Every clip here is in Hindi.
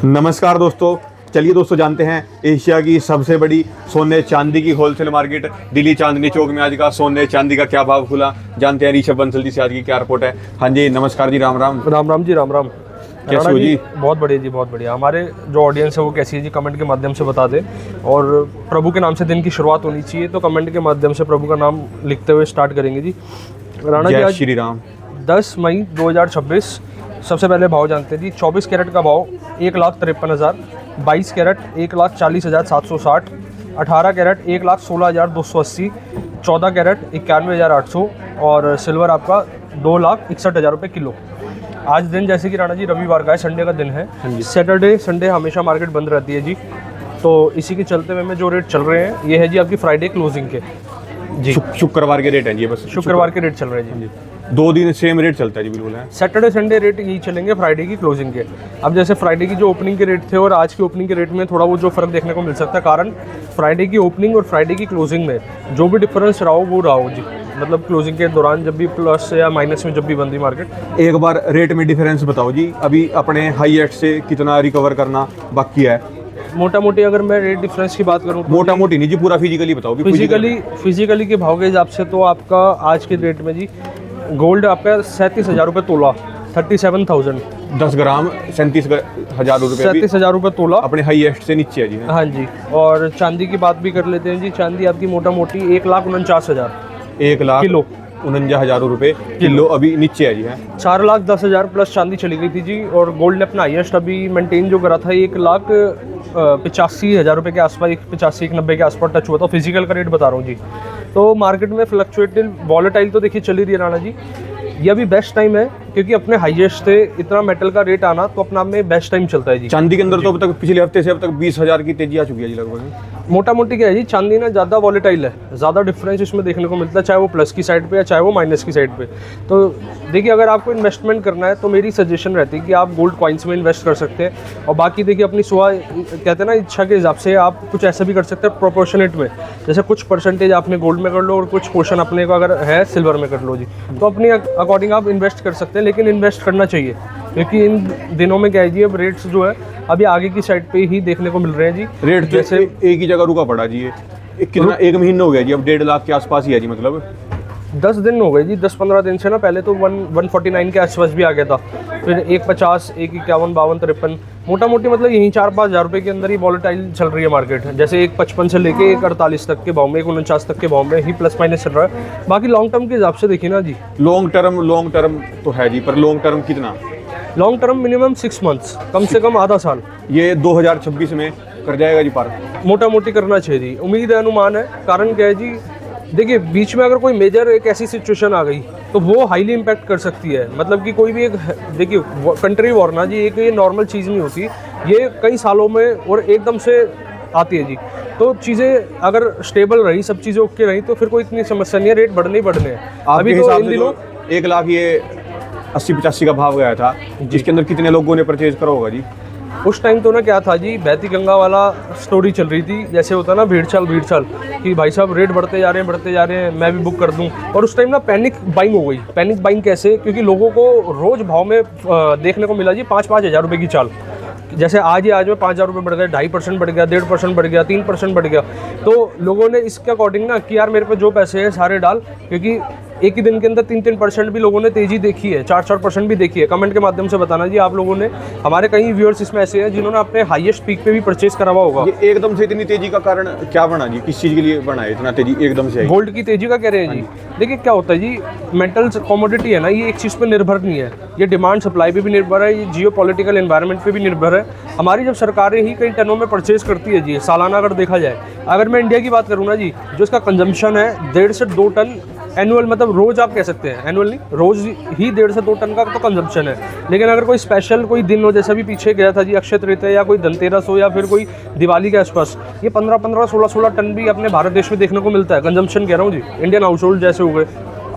नमस्कार दोस्तों, चलिए दोस्तों जानते हैं एशिया की सबसे बड़ी सोने चांदी की होलसेल मार्केट दिल्ली चांदनी चौक में आज का सोने चांदी का क्या भाव खुला। जानते हैं ऋषभ बंसल जी से आज की क्या रिपोर्ट है। हाँ जी नमस्कार जी, राम राम। राम राम जी, राम राम। कैसे हो जी? बहुत बढ़िया जी, बहुत बढ़िया। हमारे जो ऑडियंस है वो कैसी है जी, कमेंट के माध्यम से बता दे। और प्रभु के नाम से दिन की शुरुआत होनी चाहिए, तो कमेंट के माध्यम से प्रभु का नाम लिखते हुए स्टार्ट करेंगे जी। राणा जी, जय आज श्री राम। 10 मई 2026। सबसे पहले भाव जानते हैं जी। 24 कैरेट का भाव 1,53,000, 22 कैरेट 1,40,760, 18 कैरेट 1,16,280, 14 कैरेट 91,800 और सिल्वर आपका 2,61,000 रुपये किलो। आज दिन जैसे कि राणा जी रविवार का है, संडे का दिन है। सैटरडे संडे हमेशा मार्केट बंद रहती है जी, तो इसी के चलते हुए में जो रेट चल रहे हैं ये है जी आपकी फ्राइडे क्लोजिंग के जी। शुक्रवार के रेट है जी, बस शुक्रवार के रेट चल रहे हैं जी। 2 दिन सेम रेट चलता है जी, बिल्कुल है। सैटरडे संडे रेट यही चलेंगे फ्राइडे की क्लोजिंग के। अब जैसे फ्राइडे की जो ओपनिंग के रेट थे और आज की ओपनिंग के रेट में थोड़ा वो जो फर्क देखने को मिल सकता है, कारण फ्राइडे की ओपनिंग और फ्राइडे की क्लोजिंग में जो भी डिफरेंस रहा हो वो रहा हो जी। मतलब क्लोजिंग के दौरान जब भी प्लस या माइनस में जब भी बंदी मार्केट। एक बार रेट में डिफरेंस बताओ जी, अभी अपने हाईएस्ट से कितना रिकवर करना बाकी है? मोटा मोटी अगर मैं रेट डिफरेंस की बात करूँ, मोटा मोटी नहीं जी, पूरा फिजिकली बताओ। फिजिकली के भाव के हिसाब से तो आपका आज के रेट में जी गोल्ड आपका 37,000 रुपये तोला, 37,000। 10 ग्राम 37,000 रुपये, 37,000 रुपये तोला अपने हाईएस्ट से नीचे है जी। हाँ जी। और चांदी की बात भी कर लेते हैं जी। चांदी आपकी मोटा मोटी 1,49,000 किलो, 1,49,000 रुपये किलो अभी नीचे है जी। है 4,10,000 प्लस चांदी चली गई थी जी। और गोल्ड ने अपना हाईएस्ट अभी मेंटेन जो करा था 1,85,000 रुपये के आसपास, 1,85-1,90 के आसपास टच हुआ था। फिजिकल का रेट बता रहा हूँ जी। तो मार्केट में फ्लक्चुएटिव वॉलेटाइल तो देखिए चली रही है राणा जी। ये अभी बेस्ट टाइम है क्योंकि अपने हाईएस्ट से इतना मेटल का रेट आना तो अपना में बेस्ट टाइम चलता है जी। चांदी के अंदर तो अब तक पिछले हफ्ते से अब तक 20,000 की तेजी आ चुकी है जी लगभग। मोटा मोटी क्या है जी, चांदी ना ज़्यादा वॉलेटाइल है, ज़्यादा डिफरेंस इसमें देखने को मिलता है, चाहे वो प्लस की साइड पे या चाहे वो माइनस की साइड पे। तो देखिए अगर आपको इन्वेस्टमेंट करना है तो मेरी सजेशन रहती है कि आप गोल्ड कॉइन्स में इन्वेस्ट कर सकते हैं। और बाकी देखिए अपनी सुबह कहते हैं ना इच्छा के हिसाब से आप कुछ ऐसा भी कर सकते हैं प्रोपोर्शनेट में। जैसे कुछ परसेंटेज आपने गोल्ड में कर लो और कुछ पोर्शन अपने को अगर है सिल्वर में कर लो जी। तो अपनी अकॉर्डिंग आप इन्वेस्ट कर सकते हैं, लेकिन इन्वेस्ट करना चाहिए क्योंकि इन दिनों में क्या है जी, अब रेट्स जो है अभी आगे की साइड पे ही देखने को मिल रहे हैं जी। रेट जैसे एक ही जगह रुका पड़ा जी। ये कितना एक महीना हो गया जी, अब 1.5 लाख के आसपास ही है जी। मतलब 10 दिन हो गए जी, 10-15 दिन से ना। पहले तो 149 के आसपास भी आ गया था, फिर 150, 151, 52, 53, मोटा मोटी मतलब यही 4-5 हज़ार रुपये के अंदर ही वॉलेटाइल चल रही है मार्केट। जैसे 155 से लेके 148 तक के भाव में, 149 तक के भाव में ही प्लस माइनस चल रहा है। बाकी लॉन्ग टर्म के हिसाब से देखिए ना जी, लॉन्ग टर्म तो है जी, पर लॉन्ग टर्म कितना? लॉन्ग टर्म मिनिमम 6 मंथ्स, कम से कम आधा साल। ये 2026 में कर जाएगा जी पार? मोटा मोटी करना चाहिए जी, उम्मीद है, अनुमान है। कारण क्या है जी, देखिए बीच में अगर कोई मेजर एक ऐसी सिचुएशन आ गई तो वो हाईली इम्पैक्ट कर सकती है। मतलब कि कोई भी एक, देखिए कंट्री वॉर ना जी एक ये नॉर्मल चीज़ नहीं होती, ये कई सालों में और एकदम से आती है जी। तो चीज़ें अगर स्टेबल रही, सब चीज़ें ओके रही तो फिर कोई इतनी समस्या नहीं है, रेट बढ़ने ही बढ़ने हैं। अभी तो इन दिनों 1 लाख ये 80-85 का भाव गया था, जिसके अंदर कितने लोगों ने परचेज करा होगा जी? उस टाइम तो ना क्या था जी, बहती गंगा वाला स्टोरी चल रही थी। जैसे होता ना भीड़ चाल कि भाई साहब रेट बढ़ते जा रहे हैं, मैं भी बुक कर दूं। और उस टाइम ना पैनिक बाइंग हो गई। पैनिक बाइंग कैसे? क्योंकि लोगों को रोज़ भाव में देखने को मिला जी 5-5 हज़ार रुपये की चाल। जैसे आज में 5,000 रुपये बढ़ गए, 2.5% बढ़ गया, 1.5% बढ़ गया, 3% बढ़ गया। तो लोगों ने इसके अकॉर्डिंग ना कि यार मेरे पे जो पैसे हैं सारे डाल, क्योंकि एक ही दिन के अंदर 3% भी लोगों ने तेजी देखी है, 4% भी देखी है। कमेंट के माध्यम से बताना जी आप लोगों ने। हमारे कई व्यूअर्स इसमें ऐसे हैं जिन्होंने अपने हाईएस्ट पीक पे भी परचेज करा हुआ होगा। ये एकदम से इतनी तेजी का कारण क्या बना जी? किस चीज़ के लिए बना है इतना तेजी एकदम से? गोल्ड की तेजी का कह रहे हैं जी। देखिए क्या होता है जी, मेटल्स कमोडिटी है ना, ये एक चीज़ पर निर्भर नहीं है, ये डिमांड सप्लाई पे भी निर्भर है, ये जियोपॉलिटिकल एनवायरनमेंट पे भी निर्भर है। हमारी जब सरकारें ही कई टनों में परचेज करती है जी, सालाना अगर देखा जाए, अगर मैं इंडिया की बात करूँ ना जी, जो इसका कंजम्पशन है 1.5 से 2 टन एनुअल, मतलब रोज आप कह सकते हैं, एनुअल नहीं, रोज ही 1.5 से 2 टन का तो कंजम्पशन है। लेकिन अगर कोई स्पेशल कोई दिन हो, जैसे भी पीछे गया था जी अक्षय तृतीया या कोई धनतेरस हो या फिर कोई दिवाली के आसपास, ये 15-15, 16-16 टन भी अपने भारत देश में देखने को मिलता है। कंजम्पशन कह रहा हूँ जी, इंडियन हाउस होल्ड जैसे हो गए,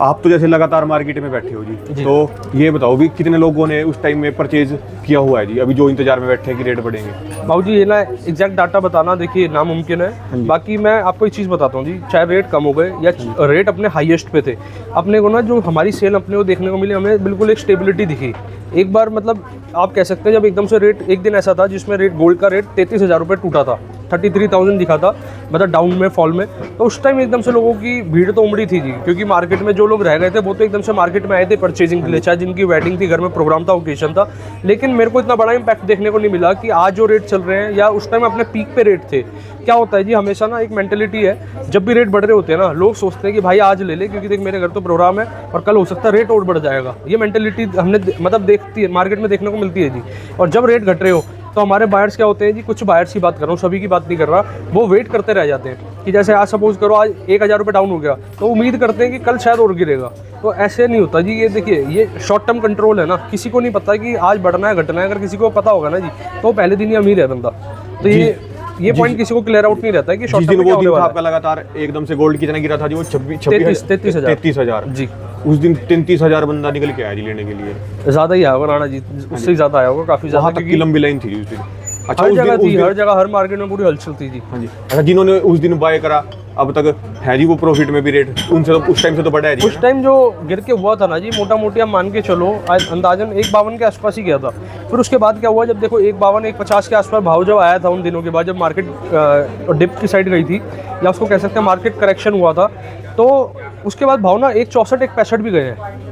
आप तो जैसे लगातार मार्केट में बैठे हो जी, तो ये बताओ भी कितने लोगों ने उस टाइम में परचेज किया हुआ है जी, अभी जो इंतजार में बैठे हैं कि रेट बढ़ेंगे? बाबू जी ये ना एग्जैक्ट डाटा बताना देखिए नामुमकिन है। बाकी मैं आपको एक चीज़ बताता हूँ जी, चाहे रेट कम हो गए या रेट अपने हाईएस्ट पे थे, अपने को ना जो हमारी सेल अपने को देखने को मिली, हमें बिल्कुल एक स्टेबिलिटी दिखी। एक बार मतलब आप कह सकते हैं जब एकदम से रेट, एक दिन ऐसा था जिसमें रेट गोल्ड का रेट 33,000 रुपये टूटा था, 33,000 दिखा था, मतलब डाउन में, फॉल में। तो उस टाइम एकदम से लोगों की भीड़ तो उमड़ी थी जी, क्योंकि मार्केट में जो लोग रह गए थे वो तो एकदम से मार्केट में आए थे परचेजिंग के लिए, चाहे जिनकी वेडिंग थी, घर में प्रोग्राम था, ओकेजन था। लेकिन मेरे को इतना बड़ा इंपैक्ट देखने को नहीं मिला कि आज जो रेट चल रहे हैं या उस टाइम अपने पीक पे रेट थे। क्या होता है जी, हमेशा ना एक मेंटेलिटी है, जब भी रेट बढ़ रहे होते हैं ना, लोग सोचते हैं कि भाई आज ले ले क्योंकि देख मेरे घर तो प्रोग्राम है और कल हो सकता है रेट और बढ़ जाएगा। ये मेंटेलिटी हमने मतलब देखती है, मार्केट में देखने को मिलती है जी। और जब रेट घट रहे हो तो हमारे बायर्स क्या होते हैं जी, कुछ बायर्स की बात कर रहा हूँ, सभी की बात नहीं कर रहा, वो वेट करते रह जाते हैं कि जैसे आज सपोज करो आज 1,000 रुपये डाउन हो गया तो उम्मीद करते हैं कि कल शायद और गिरेगा। तो ऐसे नहीं होता जी, ये देखिए ये शॉर्ट टर्म कंट्रोल है ना, किसी को नहीं पता कि आज बढ़ना है घटना है। अगर किसी को पता होगा ना जी तो पहले दिन ही अमीर है बंदा। तो ये पॉइंट किसी को क्लियर आउट नहीं रहता है कि शॉर्ट टर्म क्या होने वाला है। आपका लगातार एकदम से गोल्ड कितना गिरा था जी, वो 33,000 जी। उस दिन 33,000 बंदा निकल के आया जी लेने के लिए। ज़्यादा ही आया होगा राणा जी, उससे ज़्यादा आया होगा, काफ़ी ज़्यादा, क्योंकि लंबी लाइन थी उस दिन। अच्छा, हर जगह थी, हर जगह, हर मार्केट में पूरी हलचल थी जी। हाँ जी। अच्छा, जिन्होंने उस दिन बाय करा अब तक है जी वो प्रॉफिट में भी रेट, उनसे तो उस टाइम से तो बढ़ा है जी। उस टाइम जो गिर के हुआ था ना जी, मोटा मोटी आप मान के चलो अंदाजन 1,52 के आसपास ही गया था। फिर उसके बाद क्या हुआ, जब देखो 1,52 1,50 के आसपास भाव जब आया था उन दिनों के बाद, जब मार्केट डिप की साइड गई थी, या उसको कह सकते हैं मार्केट करेक्शन हुआ था, तो उसके बाद भाव ना 1,64 1,65 भी गए हैं।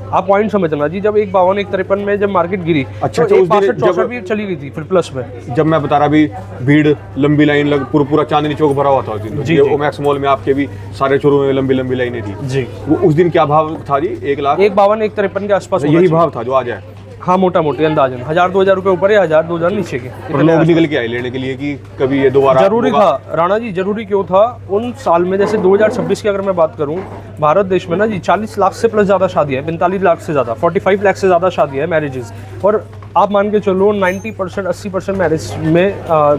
आप पॉइंट समझना जी, जब 1,52 1,53 में जब मार्केट गिरी, अच्छा, तो 1,62 भी चली गई थी फिर प्लस में। जब मैं बता रहा भी भीड़ लंबी लाइन लग, पूरा चांदनी चौक भरा हुआ था उस दिन जी। ओमैक्स मॉल में आपके भी सारे शोरूम में लंबी लंबी लाइनें थी जी। वो उस दिन क्या भाव था जी? 1,52 1,53 के आसपास यही भाव था जो आज है? हाँ, मोटा मोटी अंदाजन 1,000-2,000 रुपये ऊपर या 1,000-2,000 नीचे के। और लोग निकल के आए लेने के लिए कि कभी ये दोबारा जरूरी था राणा जी, जरूरी क्यों था उन साल में? जैसे 2026 की अगर मैं बात करूं, भारत देश में ना जी 40 लाख से प्लस ज़्यादा शादी है, 45 लाख से ज़्यादा, 45 लाख से ज़्यादा शादी है, मैरिजेस। और आप मान के चलो 90% 80% मैरिज में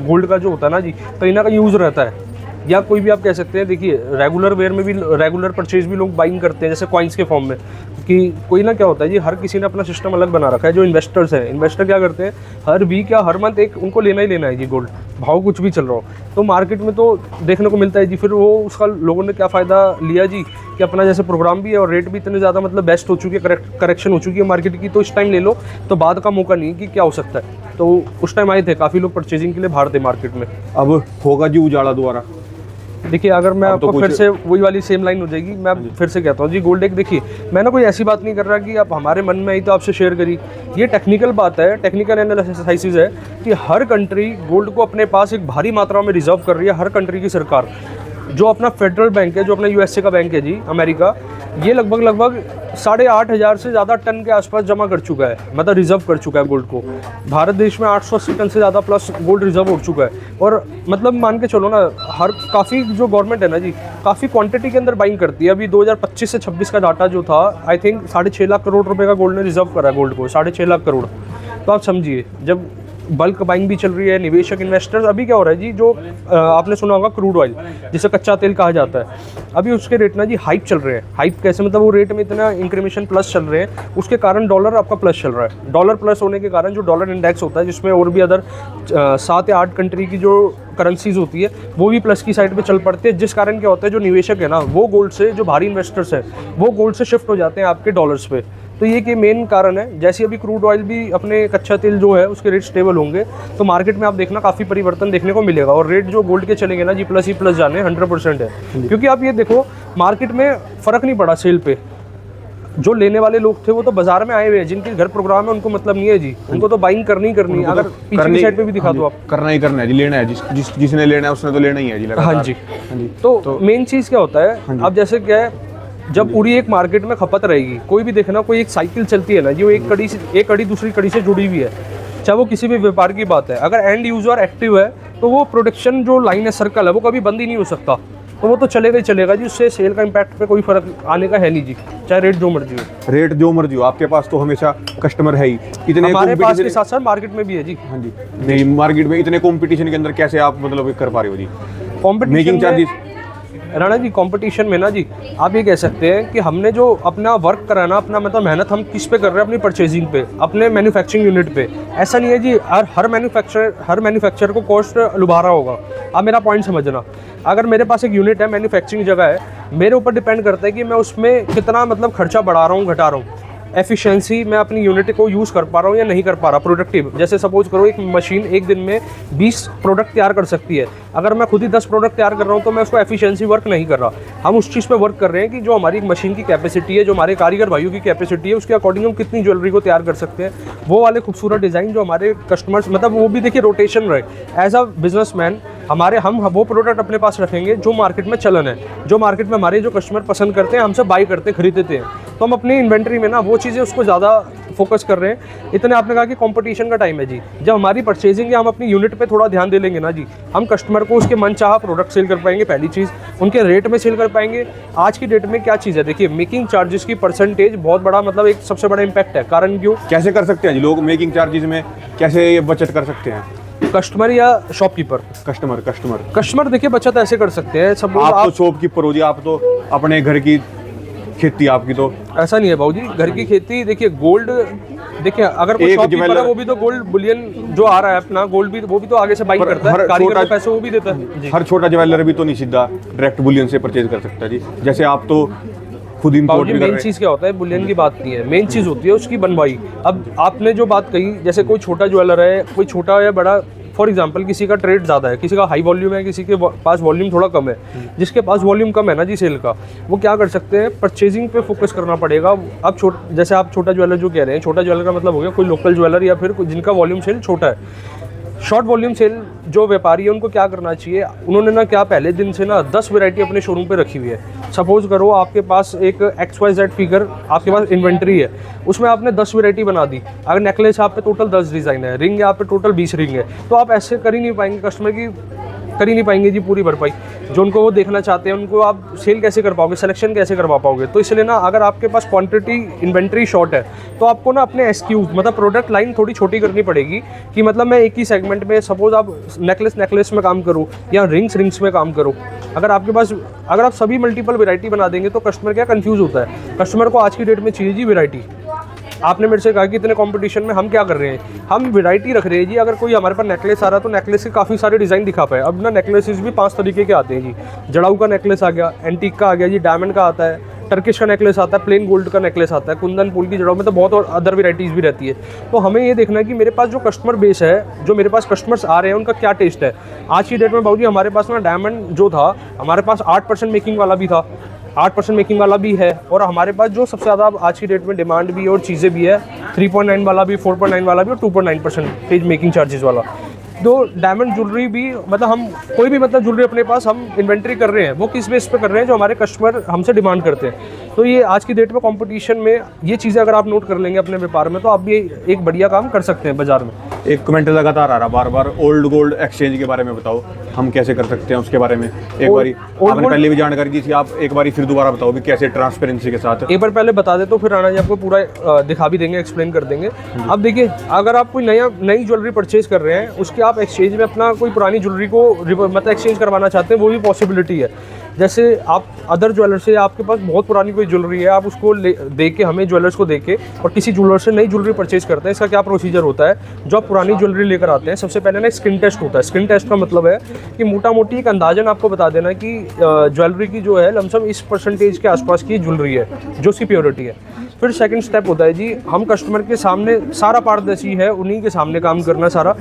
गोल्ड का जो होता है ना जी, कहीं ना कहीं यूज़ रहता है। या कोई भी आप कह सकते हैं, देखिए रेगुलर वेयर में भी, रेगुलर परचेज भी लोग बाइंग करते हैं, जैसे कॉइन्स के फॉर्म में। कि कोई ना क्या होता है जी, हर किसी ने अपना सिस्टम अलग बना रखा है। जो इन्वेस्टर्स हैं, इन्वेस्टर क्या करते हैं, हर वीक या हर मंथ एक उनको लेना ही लेना है जी गोल्ड, भाव कुछ भी चल रहा हो। तो मार्केट में तो देखने को मिलता है जी। फिर वो उसका लोगों ने क्या फ़ायदा लिया जी, कि अपना जैसे प्रोग्राम भी है और रेट भी इतने ज़्यादा मतलब बेस्ट हो चुकी है, करेक्शन हो चुकी है मार्केट की, तो इस टाइम ले लो तो बाद का मौका नहीं कि क्या हो सकता है। तो उस टाइम आए थे काफ़ी लोग परचेजिंग के लिए बाहर थे मार्केट में। अब होगा जी उजाला दोबारा? देखिए अगर मैं आपको फिर से वही वाली सेम लाइन हो जाएगी, मैं फिर से कहता हूँ जी, गोल्ड एक देखिए, मैं ना कोई ऐसी बात नहीं कर रहा कि आप हमारे मन में आई तो आपसे शेयर करी। ये टेक्निकल बात है, टेक्निकल एनालिसिस है कि हर कंट्री गोल्ड को अपने पास एक भारी मात्रा में रिजर्व कर रही है। हर कंट्री की सरकार, जो अपना फेडरल बैंक है, जो अपना यूएसए का बैंक है जी, अमेरिका, ये लगभग 8,500 से ज़्यादा टन के आसपास जमा कर चुका है, मतलब रिजर्व कर चुका है गोल्ड को। भारत देश में 880 टन से ज़्यादा प्लस गोल्ड रिजर्व हो चुका है। और मतलब मान के चलो ना, हर काफ़ी जो गवर्नमेंट है ना जी, काफ़ी क्वांटिटी के अंदर बाइंग करती है। अभी 2025 से 26 का डाटा जो था, आई थिंक 6.5 लाख करोड़ रुपए का गोल्ड ने रिजर्व करा है गोल्ड को, 6.5 लाख करोड़। तो आप समझिए, जब बल्क बाइंग भी चल रही है, निवेशक इन्वेस्टर्स, अभी क्या हो रहा है जी, जो आपने सुना होगा क्रूड ऑयल, जिसे कच्चा तेल कहा जाता है, अभी उसके रेट ना जी हाइप चल रहे हैं। हाइप कैसे, मतलब वो रेट में इतना इंक्रीमेशन प्लस चल रहे हैं, उसके कारण डॉलर आपका प्लस चल रहा है। डॉलर प्लस होने के कारण जो डॉलर इंडेक्स होता है, जिसमें और भी अदर 7 या 8 कंट्री की जो करेंसीज होती है, वो भी प्लस की साइड पे चल पड़ते हैं। जिस कारण क्या होता है, जो निवेशक है ना, वो गोल्ड से, जो भारी इन्वेस्टर्स हैं, वो गोल्ड से शिफ्ट हो जाते हैं आपके डॉलर्स पे। तो ये कि मेन कारण है। जैसे अभी क्रूड ऑयल भी, अपने कच्चा तेल जो है उसके रेट स्टेबल होंगे, तो मार्केट में आप देखना काफ़ी परिवर्तन देखने को मिलेगा। और रेट जो गोल्ड के चलेंगे ना जी, प्लस ही प्लस जाने 100% है। क्योंकि आप ये देखो, मार्केट में फ़र्क नहीं पड़ा सेल पे। जो लेने वाले लोग थे वो तो बाजार में आए हुए हैं, जिनके घर प्रोग्राम है उनको मतलब नहीं है जी, उनको तो बाइंग करनी करनी है। अगर पीछे की साइड पे भी दिखा दो आप, करना ही करना है जी, लेना है जिसने लेना है उसने तो लेना ही है जी। हाँ जी, हाँ जी। तो मेन चीज़ क्या होता है, अब जैसे क्या है, जब पूरी एक मार्केट में खपत रहेगी, कोई भी देखना, कोई एक साइकिल चलती है ना, जो एक कड़ी दूसरी कड़ी से जुड़ी हुई है, चाहे वो किसी भी व्यापार की बात है। अगर एंड यूजर एक्टिव है तो वो प्रोडक्शन जो लाइन है, सर्कल है, वो कभी बंद ही नहीं हो सकता। तो वो तो चलेगा ही चलेगा जी, उससे सेल का इम्पैक्ट पे कोई फर्क आने का है नहीं जी, चाहे रेट जो मर्जी हो। रेट जो मर्जी हो, आपके पास तो हमेशा कस्टमर है ही। इतने हमारे पास के साथ साथ मार्केट में भी है जी। हाँ जी, नहीं मार्केट में इतने कंपटीशन के अंदर कैसे आप मतलब कर पा रहे हो जी? Making charges Rana ji competition में ना जी आप ये कह सकते हैं कि हमने जो अपना वर्क करा ना, अपना मतलब मेहनत हम किस पे कर रहे हैं, अपनी परचेजिंग पे, अपने मैन्युफैक्चरिंग यूनिट पे। ऐसा नहीं है जी हर मैन्युफैक्चरर को कॉस्ट लुभा रहा होगा। आप मेरा पॉइंट समझना, अगर मेरे पास एक यूनिट है, मैन्युफैक्चरिंग जगह है, मेरे ऊपर डिपेंड करता है कि मैं उसमें कितना मतलब खर्चा बढ़ा रहा हूँ, घटा रहा हूँ, एफिशिएंसी मैं अपनी यूनिट को यूज़ कर पा रहा हूँ या नहीं कर पा रहा, प्रोडक्टिव। जैसे सपोज करो एक मशीन एक दिन में 20 प्रोडक्ट तैयार कर सकती है, अगर मैं खुद ही 10 प्रोडक्ट तैयार कर रहा हूँ तो मैं उसको एफिशिएंसी वर्क नहीं कर रहा। हम उस चीज़ पे वर्क कर रहे हैं कि जो हमारी मशीन की कैपेसिटी है, जो हमारे कारीगर भाइयों की कैपेसिटी है, उसके अकॉर्डिंग हम कितनी ज्वेलरी को तैयार कर सकते हैं। वो वाले खूबसूरत डिज़ाइन जो हमारे कस्टमर्स, मतलब वो भी देखिए रोटेशन रहे। एज अ बिजनेसमैन हम वो प्रोडक्ट अपने पास रखेंगे जो मार्केट में चलन है, जो मार्केट में हमारे जो कस्टमर पसंद करते हैं, हमसे बाई करते हैं, खरीदते हैं। तो हम अपनी इन्वेंट्री में ना वो चीज़ें उसको ज़्यादा फोकस कर रहे हैं। इतने आपने कहा कि कंपटीशन का टाइम है जी, जब हमारी परचेजिंग या हम अपनी यूनिट पे थोड़ा ध्यान दे लेंगे ना जी, हम कस्टमर को उसके मनचाहा प्रोडक्ट सेल कर पाएंगे। पहली चीज़, उनके रेट में सेल कर पाएंगे। आज की डेट में क्या चीज़ है, देखिए मेकिंग चार्जेस की परसेंटेज बहुत बड़ा, मतलब एक सबसे बड़ा इम्पैक्ट है। कारण क्यों, कैसे कर सकते हैं जी लोग मेकिंग चार्जेस में, कैसे ये बचत कर सकते हैं? कस्टमर या शॉपकीपर? कस्टमर देखिए बचत ऐसे कर सकते हैं, सब आप तो शॉपकीपर हो जी, आप तो अपने घर की खेती आपकी तो। ऐसा नहीं है बाबू जी, घर की खेती देखिए, गोल्ड देखिए, अगर कोई शॉपकीपर है वो भी तो गोल्ड बुलियन जो आ रहा है अपना गोल्ड भी, वो भी तो आगे से बाई करता है, कारीगर के पैसे वो भी देता है। हर छोटा ज्वेलर भी तो नहीं सीधा डायरेक्ट बुलियन से परचेज कर सकता है जी, जैसे आप तो खुद इंपोर्ट भी कर रहे हैं। मेन चीज़ क्या होता है, बुलियन की बात नहीं है, मेन चीज़ होती है उसकी बनवाई। अब आपने जो बात कही, जैसे कोई छोटा ज्वेलर है, कोई छोटा या बड़ा, फॉर एग्जांपल किसी का ट्रेड ज़्यादा है, किसी का हाई वॉल्यूम है, किसी के पास वॉल्यूम थोड़ा कम है। जिसके पास वॉल्यूम कम है ना जी सेल का, वो क्या कर सकते हैं, परचेजिंग पे फोकस करना पड़ेगा। अब जैसे आप छोटा ज्वेलर जो कह रहे हैं, छोटा ज्वेलर का मतलब हो गया कोई लोकल ज्वेलर या फिर जिनका वॉल्यूम सेल छोटा है। शॉर्ट वॉल्यूम सेल जो व्यापारी है उनको क्या करना चाहिए, उन्होंने ना क्या पहले दिन से ना 10 वैरायटी अपने शोरूम पे रखी हुई है। सपोज करो आपके पास एक XYZ फिगर, आपके पास इन्वेंट्री है, उसमें आपने 10 वैरायटी बना दी। अगर नेकलेस आप पे टोटल 10 डिज़ाइन है, रिंग आप पे टोटल 20 रिंग है, तो आप ऐसे कर ही नहीं पाएंगे, कस्टमर की कर ही नहीं पाएंगे जी पूरी भरपाई जो उनको वो देखना चाहते हैं। उनको आप सेल कैसे कर पाओगे, सिलेक्शन कैसे करवा पाओगे? तो इसलिए ना अगर आपके पास क्वांटिटी इन्वेंट्री शॉर्ट है तो आपको ना अपने SKUs मतलब प्रोडक्ट लाइन थोड़ी छोटी करनी पड़ेगी। कि मतलब मैं एक ही सेगमेंट में, सपोज आप नेकलेस में काम करूँ या रिंग्स में काम करूँ, अगर आप सभी मल्टीपल वैरायटी बना देंगे तो कस्टमर क्या कंफ्यूज होता है। कस्टमर को आज की डेट में चाहिए जी वैरायटी। आपने मेरे से कहा कि इतने कंपटीशन में हम क्या कर रहे हैं, हम वैरायटी रख रहे हैं जी। अगर कोई हमारे पास नेकलेस आ रहा है तो नेकलेस के काफ़ी सारे डिज़ाइन दिखा पाए। अब ना नेकलेसेस भी 5 तरीके के आते हैं जी। जड़ाऊ का नेकलेस आ गया, एंटीक का आ गया जी, डायमंड का आता है, टर्किश का नेकलेस आता है, प्लेन गोल्ड का नेकलेस आता है, कुंदन फूल की जड़ों में तो बहुत और अदर वैरायटीज़ भी रहती है। तो हमें ये देखना है कि मेरे पास जो कस्टमर बेस है, जो मेरे पास कस्टमर्स आ रहे हैं, उनका क्या टेस्ट है। आज की डेट में बाबूजी हमारे पास ना डायमंड जो था, हमारे पास 8% मेकिंग वाला भी था, 8% मेकिंग वाला भी है, और हमारे पास जो सबसे ज़्यादा आज की डेट में डिमांड भी है और चीज़ें भी है, 3.9 वाला भी, 4.9 वाला भी और 2.9% मेकिंग चार्जेस वाला। तो डायमंड ज्वेलरी भी, मतलब हम कोई भी मतलब ज्वेलरी अपने पास हम इन्वेंट्री कर रहे हैं, वो किस बेस पे कर रहे हैं, जो हमारे कस्टमर हमसे डिमांड करते हैं। तो ये आज की डेट में कंपटीशन में ये चीज़ें अगर आप नोट कर लेंगे अपने व्यापार में, तो आप भी एक बढ़िया काम कर सकते हैं बाजार में। एक कमेंट लगातार आ रहा बार बार, ओल्ड गोल्ड एक्सचेंज के बारे में बताओ, हम कैसे कर सकते हैं उसके बारे में। एक बारी आपने पहले भी जानकारी दी थी, आप एक बारी फिर दोबारा बताओ भी कैसे ट्रांसपेरेंसी के साथ। एक बार पहले बता दे तो फिर राणा जी आपको पूरा दिखा भी देंगे, एक्सप्लेन कर देंगे। अब देखिए, अगर आप कोई नई ज्वेलरी परचेज कर रहे हैं, उसके आप एक्सचेंज में अपना कोई पुरानी ज्वेलरी को मतलब एक्सचेंज करवाना चाहते हैं, वो भी पॉसिबिलिटी है। जैसे आप अदर ज्वेलर से, आपके पास बहुत पुरानी कोई ज्वेलरी है, आप उसको दे के, हमें ज्वेलर्स को दे के और किसी ज्वेलर से नई ज्वेलरी परचेज करते हैं। इसका क्या प्रोसीजर होता है, जो आप पुरानी ज्वेलरी लेकर आते हैं, सबसे पहले ना स्किन टेस्ट होता है। स्किन टेस्ट का मतलब है कि मोटा मोटी एक अंदाजन आपको बता देना कि ज्वेलरी की जो है लमसम इस परसेंटेज के आसपास की ज्वेलरी है, जो उसकी प्योरिटी है। फिर सेकंड स्टेप होता है जी, हम कस्टमर के सामने सारा पारदर्शी है, उन्हीं के सामने काम करना सारा।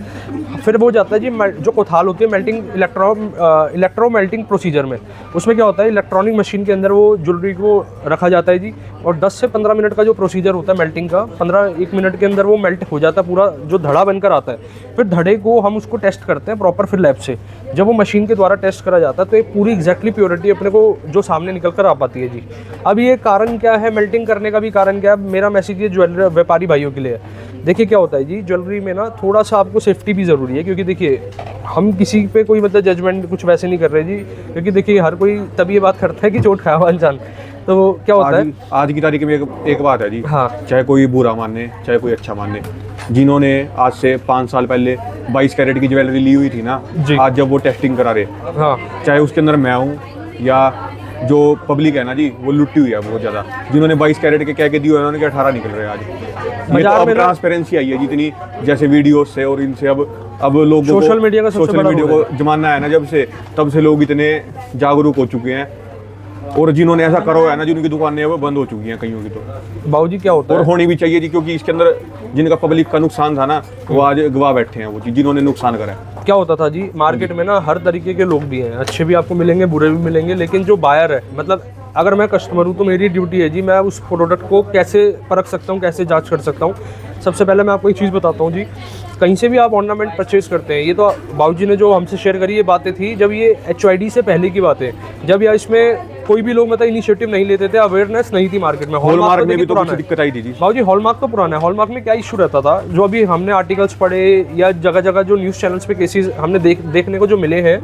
फिर वो जाता है जी जो कोथाल होती है मेल्टिंग, इलेक्ट्रो मेल्टिंग प्रोसीजर में। उसमें क्या होता है, इलेक्ट्रॉनिक मशीन के अंदर वो ज्वेलरी को रखा जाता है जी, और 10 से 15 मिनट का जो प्रोसीजर होता है मेल्टिंग का, 15-1 मिनट के अंदर वो मेल्ट हो जाता है, पूरा जो धड़ा बनकर आता है। फिर धड़े को हम उसको टेस्ट करते हैं प्रॉपर, फिर लैब से जब वो मशीन के द्वारा टेस्ट करा जाता है तो एक पूरी एग्जैक्टली प्योरिटी अपने को जो सामने निकल कर आ पाती है जी। अब ये कारण क्या है, मेल्टिंग करने का भी कारण क्या है, मेरा मैसेज ये ज्वेलरी व्यापारी भाइयों के लिए है। देखिए क्या होता है जी, ज्वेलरी में ना थोड़ा सा आपको सेफ्टी भी ज़रूरी है, क्योंकि देखिए हम किसी पे कोई मतलब जजमेंट कुछ वैसे नहीं कर रहे जी, क्योंकि देखिए हर कोई तब ये बात करता है कि चोट खाया हुआ इंसान। तो क्या होता है, आज की तारीख में एक बात है जी, हाँ, चाहे कोई बुरा माने चाहे कोई अच्छा माने, जिन्होंने आज से 5 साल पहले 22 कैरेट की ज्वेलरी ली हुई थी ना, आज जब वो टेस्टिंग करा रहे, हाँ, चाहे उसके अंदर मैं हूँ या जो पब्लिक है ना जी वो लुटी हुई है बहुत ज़्यादा। जिन्होंने 22 कैरेट के कह के दिए हुए हैं उन्होंने 18 निकल रहे हैं आज। ये तो बाजार अब में ना- ट्रांसपेरेंसी आई है जितनी, जैसे वीडियो से और इनसे अब लोगों को सोशल मीडिया का सबसे सोशल बड़ा मीडिया रोल को जमाना है ना जब से, तब से लोग इतने जागरूक हो चुके हैं। और जिन्होंने ऐसा करा हुआ है ना, जिनकी दुकानें हैं वो बंद हो चुकी हैं कईयों की तो। बाबूजी क्या होता और है, होनी भी चाहिए जी, क्योंकि इसके अंदर जिनका पब्लिक का नुकसान था ना वो आज गवाह बैठे हैं, वो चीज़ जिन्होंने नुकसान करा है। क्या होता था जी, मार्केट में ना हर तरीके के लोग भी हैं, अच्छे भी आपको मिलेंगे, बुरे भी मिलेंगे, लेकिन जो बायर है, मतलब अगर मैं कस्टमर हूँ तो मेरी ड्यूटी है जी, मैं उस प्रोडक्ट को कैसे परख सकता हूँ, कैसे जांच कर सकता हूँ। सबसे पहले मैं आपको एक चीज़ बताता हूँ जी, कहीं से भी आप ऑर्नामेंट परचेज करते हैं, ये तो बाबूजी ने जो हमसे शेयर करी ये बातें थी जब ये HYD से पहले की बातें, जब या इसमें कोई भी लोग मतलब इनिशिएटिव नहीं लेते थे, अवेयरनेस नहीं थी मार्केट में। हॉलमार्क में भी तो पुराना कुछ है दिक्कत आई थी जी। बाबूजी, हॉलमार्क तो पुराना है। हॉलमार्क में क्या इशू रहता था, जो अभी हमने आर्टिकल्स पढ़े या जगह जगह जो न्यूज़ चैनल्स पे केसेस हमने देखने को जो मिले हैं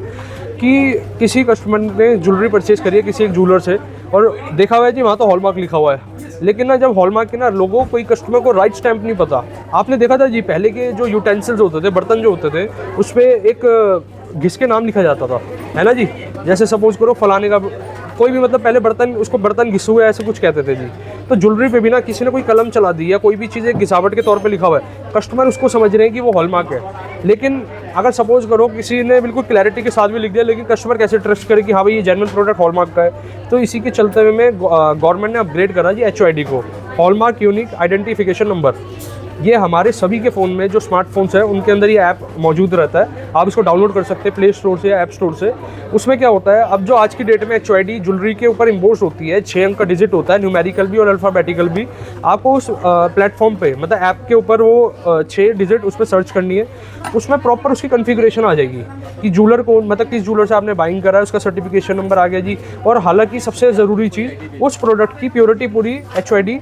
कि किसी कस्टमर ने ज्वेलरी परचेज करी है किसी एक ज्वेलर से और देखा हुआ है जी वहाँ तो हॉलमार्क लिखा हुआ है, लेकिन ना जब हॉलमार्क के ना लोगों कोई कस्टमर को राइट स्टैंप नहीं पता। आपने देखा था जी पहले के जो यूटेंसिल्स होते थे, बर्तन जो होते थे, उस पर एक घिस के नाम लिखा जाता था, है ना जी। जैसे सपोज करो फलाने का कोई भी मतलब पहले बर्तन, उसको बर्तन घिसे हुए ऐसे कुछ कहते थे जी। तो ज्वेलरी पे भी ना किसी ने कोई कलम चला दी या कोई भी चीज़ एक घिसावट के तौर पे लिखा हुआ है, कस्टमर उसको समझ रहे हैं कि वो हॉलमार्क है। लेकिन अगर सपोज करो किसी ने बिल्कुल क्लैरिटी के साथ भी लिख दिया, लेकिन कस्टमर कैसे ट्रस्ट करे कि हाँ भाई ये जेन्युइन प्रोडक्ट हॉलमार्क का है। तो इसी के चलते हुए में गवर्नमेंट ने अपग्रेड करा जी HYD को, हॉलमार्क यूनिक आइडेंटिफिकेशन नंबर। ये हमारे सभी के फ़ोन में जो स्मार्टफोन्स हैं उनके अंदर ये ऐप मौजूद रहता है, आप इसको डाउनलोड कर सकते हैं प्ले स्टोर से या ऐप स्टोर से। उसमें क्या होता है, अब जो आज की डेट में HYD ज्वेलरी के ऊपर इम्पोर्ट होती है, 6 अंक का डिजिट होता है, न्यूमेरिकल भी और अल्फ़ाबेटिकल भी। आपको उस प्लेटफॉर्म पे मतलब ऐप के ऊपर वो 6 डिजिट उस पर सर्च करनी है, उसमें प्रॉपर उसकी कन्फिग्रेशन आ जाएगी कि ज्वेलर को मतलब किस ज्वेलर से आपने बाइंग करा है, उसका सर्टिफिकेशन नंबर आ गया जी। और हालांकि सबसे ज़रूरी चीज़, उस प्रोडक्ट की प्योरिटी पूरी HYD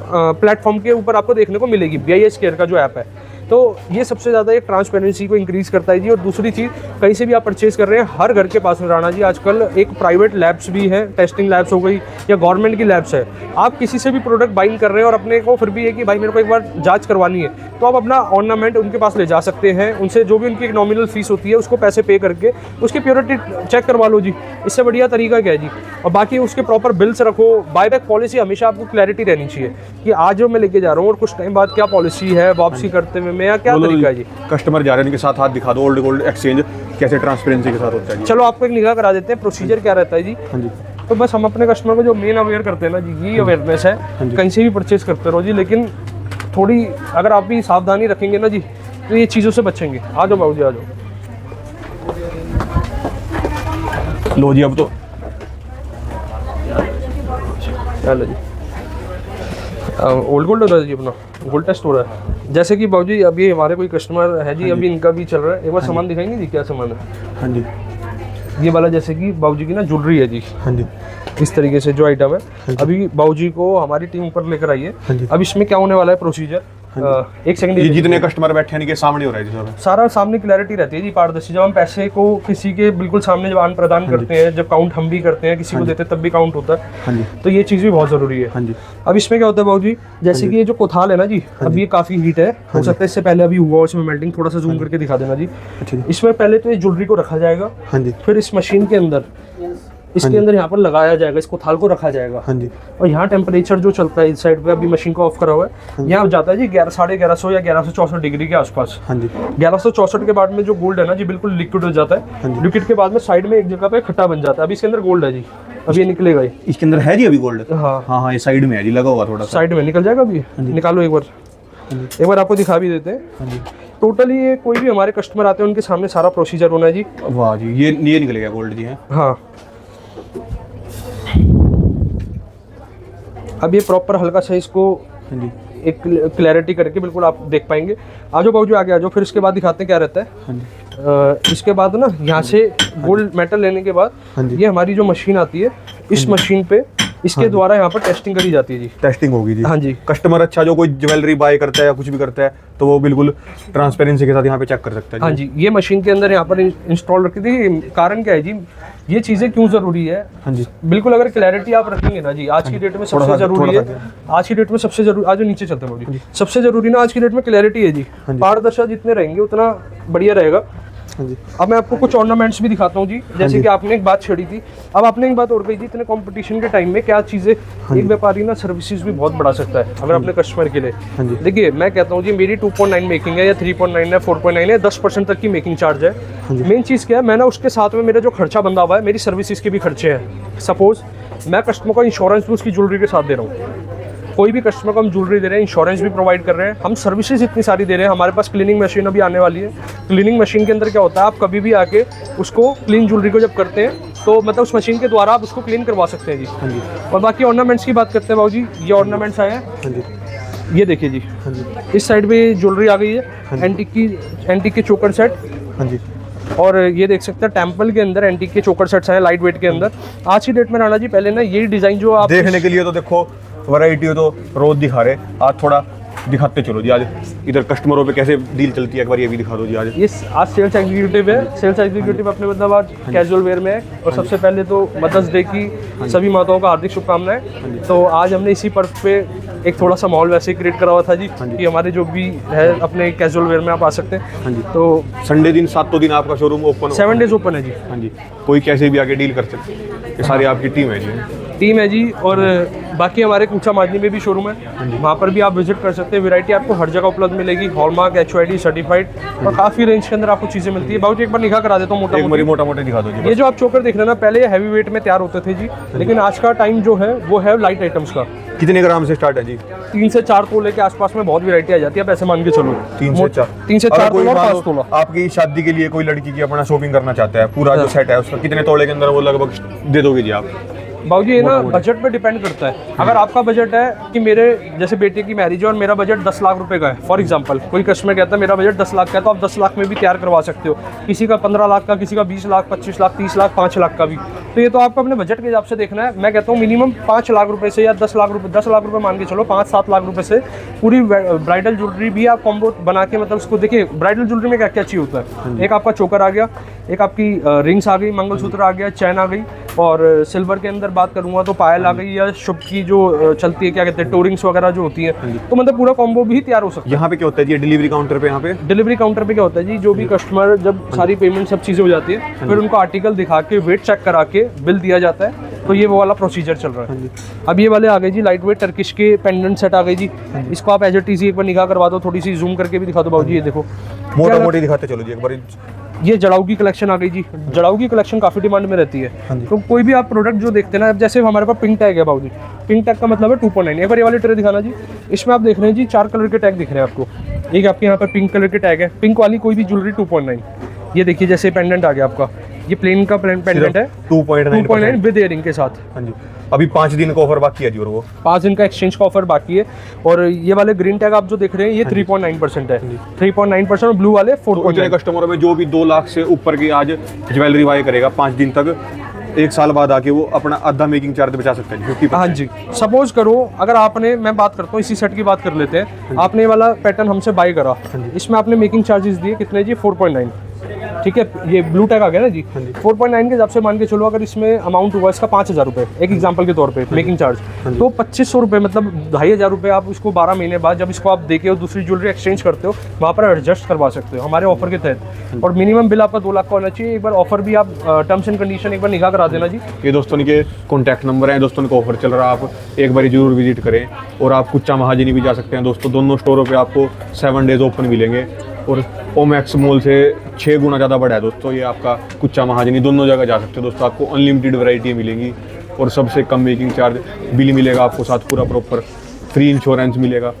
प्लेटफॉर्म के ऊपर आपको देखने को मिलेगी, BIS केयर का जो ऐप है। तो ये सबसे ज़्यादा एक ट्रांसपेरेंसी को इंक्रीज़ करता है जी। और दूसरी चीज़, कहीं से भी आप परचेज़ कर रहे हैं, हर घर के पास में राणा जी आजकल एक प्राइवेट लैब्स भी हैं, टेस्टिंग लैब्स हो गई या गवर्नमेंट की लैब्स है। आप किसी से भी प्रोडक्ट बाइंग कर रहे हैं और अपने को फिर भी है कि भाई मेरे को एक बार जांच करवानी है, तो आप अपना ऑर्नामेंट उनके पास ले जा सकते हैं, उनसे जो भी उनकी एक नॉमिनल फीस होती है उसको पैसे पे करके उसकी प्योरिटी चेक करवा लो जी। इससे बढ़िया तरीका क्या है जी। और बाकी उसके प्रॉपर बिल्स रखो। बायबैक पॉलिसी हमेशा आपको क्लैरिटी रहनी चाहिए कि आज जो मैं लेके जा रहा हूँ और कुछ टाइम बाद क्या पॉलिसी है वापसी करते हुए में, या क्या तरीका है जी। कस्टमर जा रहे हैं, उनके साथ हाथ दिखा दो, ओल्ड गोल्ड एक्सचेंज कैसे ट्रांसपेरेंसी के साथ होता है जी। चलो आपको एक निगाह करा देते हैं, प्रोसीजर क्या रहता है जी। हाँ जी। तो बस हम अपने कस्टमर को जो मेन अवेयर करते हैं ना जी, ये अवेयरनेस है, कहीं से भी परचेज करते रहो जी, लेकिन थोड़ी अगर आप भी सावधानी रखेंगे ना जी तो ये चीज़ों से बचेंगे। आ जाओ बाबूजी, आ जाओ। लो जी, अब तो चलो जी, ओल्ड गोल्ड हो रहा है जी, अपना गोल्ड टेस्ट हो रहा है। जैसे कि बाबूजी अभी हमारे कोई कस्टमर है जी, अभी इनका भी चल रहा है, एक बार सामान दिखाएंगे जी क्या सामान है। हाँ जी, ये वाला जैसे कि बाबूजी की ना ज्वेलरी है जी, हाँ जी, इस तरीके से जो आइटम है, अभी बाबूजी को हमारी टीम ऊपर लेकर आई है। हाँ जी। अब इसमें क्या होने वाला है प्रोसीजर, एक सेकंड, ये जितने कस्टमर बैठे हैं इनके सामने हो रहा है जी सब। सारा सामने क्लैरिटी रहती है जी, पारदर्शी। जब हम पैसे को किसी के बिल्कुल सामने जब आदान प्रदान करते हैं, जब काउंट हम भी करते हैं, किसी को देते हैं तब भी काउंट होता है। हाँ जी, तो ये चीज़ भी बहुत ज़रूरी है। हाँ जी। अब इसमें क्या होता है बाबूजी, जैसे कि ये जो कोथाल है ना जी, अब ये काफ़ी हीट है, हो सकता है इससे पहले अभी हुआ इसमें मेल्टिंग, थोड़ा सा जूम करके दिखा देना जी। अच्छा जी। इसमें पहले तो ये ज्वेलरी को रखा जाएगा, हाँ जी, फिर इस मशीन के अंदर इसके अंदर यहाँ पर लगाया जाएगा, इसको थाल को रखा जाएगा। हाँ जी, और यहाँ टेम्परेचर जो चलता है इस साइड पे, अभी मशीन को ऑफ करा हुआ है, यहाँ जाता है जी 1150 या 1164 डिग्री के आसपास। हाँ जी, 1164 के बाद में जो गोल्ड है ना जी बिल्कुल लिक्विड हो जाता है। लिक्विड के बाद में साइड में एक जगह पे खट्टा बन जाता है। अभी इसके अंदर गोल्ड है जी, अभी ये निकलेगा ये। इसके अंदर है जी अभी गोल्ड। हाँ हाँ हाँ, ये साइड में है जी, लगा हुआ थोड़ा सा। साइड में निकल जाएगा अभी, निकालो एक बार आपको दिखा भी देते हैं। हाँ जी, टोटली ये कोई भी हमारे कस्टमर आते हैं उनके सामने सारा प्रोसीजर होना है जी। वाह जी, ये निकल गया गोल्ड जी है। हाँ, अब ये प्रॉपर हल्का सा इसको हाँ जी, एक क्लैरिटी करके बिल्कुल आप देख पाएंगे। आ जाओ बाबूजी, आगे आ जाओ। फिर इसके बाद दिखाते हैं क्या रहता है। हाँ जी, इसके बाद ना यहाँ से गोल्ड मेटल लेने के बाद हाँ जी। ये हमारी जो मशीन आती है, इस मशीन पे इसके द्वारा यहाँ पर टेस्टिंग करी जाती है जी। टेस्टिंग होगी जी। हाँ जी। कस्टमर अच्छा जो कोई ज्वेलरी बाय करता है या कुछ भी करता है तो वो बिल्कुल ट्रांसपेरेंसी के साथ यहाँ पे चेक कर सकता है। हाँ जी, ये मशीन के अंदर यहाँ पर इंस्टॉल रखी थी। कारण क्या है जी, ये चीज़ें क्यों ज़रूरी है। हाँ जी, बिल्कुल अगर क्लैरिटी आप रखेंगे ना जी, आज की डेट में सबसे ज़रूरी है, आज की डेट में सबसे ज़रूरी, आज नीचे चलते हैं, सबसे ज़रूरी ना आज की डेट में क्लैरिटी है जी। पारदर्शिता जितने रहेंगे उतना बढ़िया रहेगा। हाँ जी। अब मैं आपको कुछ ऑर्नामेंट्स भी दिखाता हूँ जी, जैसे कि आपने एक बात छेड़ी थी। अब आपने एक बात और कही थी, इतने कंपटीशन के टाइम में क्या चीज़ें एक व्यापारी ना सर्विसेज भी बहुत बढ़ा सकता है अगर अपने कस्टमर के लिए। देखिए मैं कहता हूँ जी, मेरी 2.9 मेकिंग है या 3.9 है, 4.9 है, 10% तक की मेकिंग चार्ज है। मेन चीज़ क्या है, मैं ना उसके साथ में मेरा जो खर्चा बंधा हुआ है, मेरी सर्विसेज के भी खर्चे हैं। सपोज मैं कस्टमर को इंश्योरेंस भी उसकी ज्वेलरी के साथ दे रहा हूँ, कोई भी कस्टमर को हम ज्वेलरी दे रहे हैं, इंश्योरेंस भी प्रोवाइड कर रहे हैं, हम सर्विसेज इतनी सारी दे रहे हैं। हमारे पास क्लीनिंग मशीन अभी आने वाली है। क्लीनिंग मशीन के अंदर क्या होता है, आप कभी भी आके उसको क्लीन ज्वेलरी को जब करते हैं तो मतलब उस मशीन के द्वारा आप उसको क्लीन करवा सकते हैं जी। हाँ जी। और बाकी ऑर्नामेंट्स की बात करते हैं बाबूजी, ये ऑर्नामेंट्स आए हैं। हाँ जी। ये देखिए जी, हाँ जी। इस साइड पे ज्वेलरी आ गई है, एंटीक के चोकर सेट। हाँ जी। और ये देख सकते हैं टेम्पल के अंदर एंटीक के चोकर सेट्स हैं, लाइट वेट के अंदर। आज की डेट में राणा जी, पहले ना ये डिज़ाइन जो आप देखने के लिए तो देखो वैरायटी हो तो रोज दिखा रहे, आज थोड़ा दिखाते चलो जी। आज इधर कस्टमरों पे कैसे डील चलती है एक बार ये भी दिखा दो जी। आज ये आज सेल्स एग्जीक्यूटिव है। सेल्स एग्जीक्यूटिव अपने मतलब आज कैजुअल वेयर में है। और सबसे पहले तो मदर्स डे की सभी माताओं का हार्दिक शुभकामनाएं। तो आज हमने इसी पर्व पे एक थोड़ा सा माहौल वैसे क्रिएट करा हुआ था जी कि हमारे जो भी है अपने कैजुअल वेयर में आप आ सकते हैं। हाँ जी। तो संडे दिन 7 दिन आपका शोरूम ओपन 7 डेज ओपन है जी। हाँ जी। कोई कैसे भी आके डील कर सकते हैं, ये सारी आपकी टीम है जी। और बाकी हमारे कूचा माजनी में भी शोरूम है, वहाँ पर भी आप विजिट कर सकते हैं। वैरायटी आपको हर जगह उपलब्ध मिलेगी, हॉलमार्क HOID सर्टिफाइड और काफ़ी रेंज के अंदर आपको चीज़ें मिलती है। बाबू जी एक बार निगाह करा देता हूँ मोटा मोटा दिखा दो जी। ये जो आप चोकर देख रहे हैं ना, पहले ये हैवी वेट में तैयार होते थे जी, लेकिन आज का टाइम जो है वो है लाइट आइटम्स का। कितने ग्राम से स्टार्ट है जी? 3 से 4 तोले के आसपास में बहुत वैरायटी आ जाती है। आप ऐसे मान के चलो 3 से 4 3 से 4 तोला और 5 तोला। आपकी शादी के लिए कोई लड़की की अपना शॉपिंग करना चाहता है, पूरा जो सेट है उसका कितने तोले के अंदर वो लगभग दे दोगे जी आप? बाबूजी ये ना बजट पे डिपेंड करता है। अगर आपका बजट है कि मेरे जैसे बेटे की मैरिज है और मेरा बजट 10 लाख रुपए का है, फॉर एग्जांपल कोई कस्टमर कहता है मेरा बजट 10 लाख का है, तो आप 10 लाख में भी तैयार करवा सकते हो। किसी का 15 लाख का, किसी का 20 लाख, 25 लाख, 30 लाख, 5 लाख का भी। तो ये तो आपको अपने बजट के हिसाब से देखना है। मैं कहता हूँ मिनिमम 5 लाख रुपए से या 10 लाख रुपए मान के चलो, 5-7 लाख रुपए से पूरी ब्राइडल ज्वेलरी भी आप कॉम्बो बना के मतलब उसको देखिए। ब्राइडल ज्वेलरी में क्या क्या चाहिए होता है, एक आपका चोकर आ गया, एक आपकी रिंग्स आ गई, मंगलसूत्र आ गया, चैन आ गई, और सिल्वर के अंदर बात करूंगा तो पायल आ गई, या शुभ की जो चलती है क्या कहते हैं टोरिंग्स वगैरह जो होती है। तो मतलब पूरा कॉम्बो भी तैयार हो सकता है। यहाँ पे क्या होता है जी डिलीवरी काउंटर पे? यहाँ पे डिलीवरी काउंटर पे क्या होता है जी, जो भी कस्टमर जब सारी पेमेंट सब चीज़ें हो जाती है, फिर उनको आर्टिकल दिखा के वेट चेक करा के बिल दिया जाता है। तो ये वो वाला प्रोसीजर चल रहा है। अब ये वाले आ गए जी लाइट वेट टर्किश के पेंडेंट सेट आ गए जी। इसको आप एज ए टीसी एक बार निगाह करवा दो, थोड़ी सी जूम करके भी दिखा दो बाबू जी। ये देखो मोटा मोटी दिखाते चलो जी एक बार। ये जड़ाऊ की कलेक्शन आ गई जी। जड़ाऊ की कलेक्शन काफ़ी डिमांड में रहती है। तो कोई भी आप प्रोडक्ट जो देखते हैं ना, जैसे हमारे पास पिंक टैग है बाबू जी, पिंक टैग का मतलब है 2.9। एक बार ये वाली ट्रे दिखाना जी। इसमें आप देख रहे हैं जी 4 कलर के टैग दिख रहे हैं आपको। एक आपके यहाँ पर पिंक कलर के टैग है, पिंक वाली कोई भी ज्वेलरी 2.9। ये देखिए जैसे पेंडेंट आ गया आपका, ये प्लेन का पेंडेंट है 2.9 विद इयरिंग के साथ। हाँ जी। अभी 5 दिन का ऑफर बाकी है जी, और वो 5 दिन का एक्सचेंज का ऑफर बाकी है। और ये वाले ग्रीन टैग आप जो देख रहे हैं, ये 3.9% है। 3.9% और ब्लू वाले 4.9। कस्टमरों में जो भी 2 लाख से ऊपर की आज ज्वेलरी बाय करेगा 5 दिन तक, 1 साल बाद आके वो अपना आधा मेकिंग चार्ज बचा सकता है 50%। हाँ जी। सपोज करो अगर आपने, मैं बात करता हूँ इसी सेट की बात कर लेते हैं, आपने ये वाला पैटर्न हमसे बाय करा, इसमें आपने मेकिंग चार्जेस दिए कितने जी? 4.9। ठीक है, ये ब्लू टैग आ गया ना जी। 4.9 के हिसाब से मान के चलो, अगर इसमें अमाउंट हुआ इसका 5,000 रुपये एक एग्जांपल के तौर पे मेकिंग चार्ज, तो 2,500 रुपये मतलब 2,500 रुपये आप उसको 12 महीने बाद जब इसको आप देके और दूसरी ज्वेलरी एक्सचेंज करते हो, वहाँ पर एडजस्ट करवा सकते हो हमारे ऑफर के तहत। और मिनिमम बिल आपका 2 लाख का होना चाहिए। एक बार ऑफर भी आप टर्म्स एंड कंडीशन एक बार निगाह करा देना जी। ये दोस्तों के कॉन्टैक्ट नंबर है, दोस्तों का ऑफर चल रहा है, आप एक बार जरूर विजिट करें। और आप कुच्चा महाजनी भी जा सकते हैं दोस्तों, दोनों स्टोरों पे आपको 7 डेज ओपन मिलेंगे। और ओमैक्स मॉल से 6 गुना ज़्यादा बड़ा है दोस्तों ये आपका कुच्चा महाजनी, दोनों जगह जा सकते हो दोस्तों। आपको अनलिमिटेड वैरायटी मिलेंगी और सबसे कम मेकिंग चार्ज बिल मिलेगा आपको, साथ पूरा प्रॉपर फ्री इंश्योरेंस मिलेगा।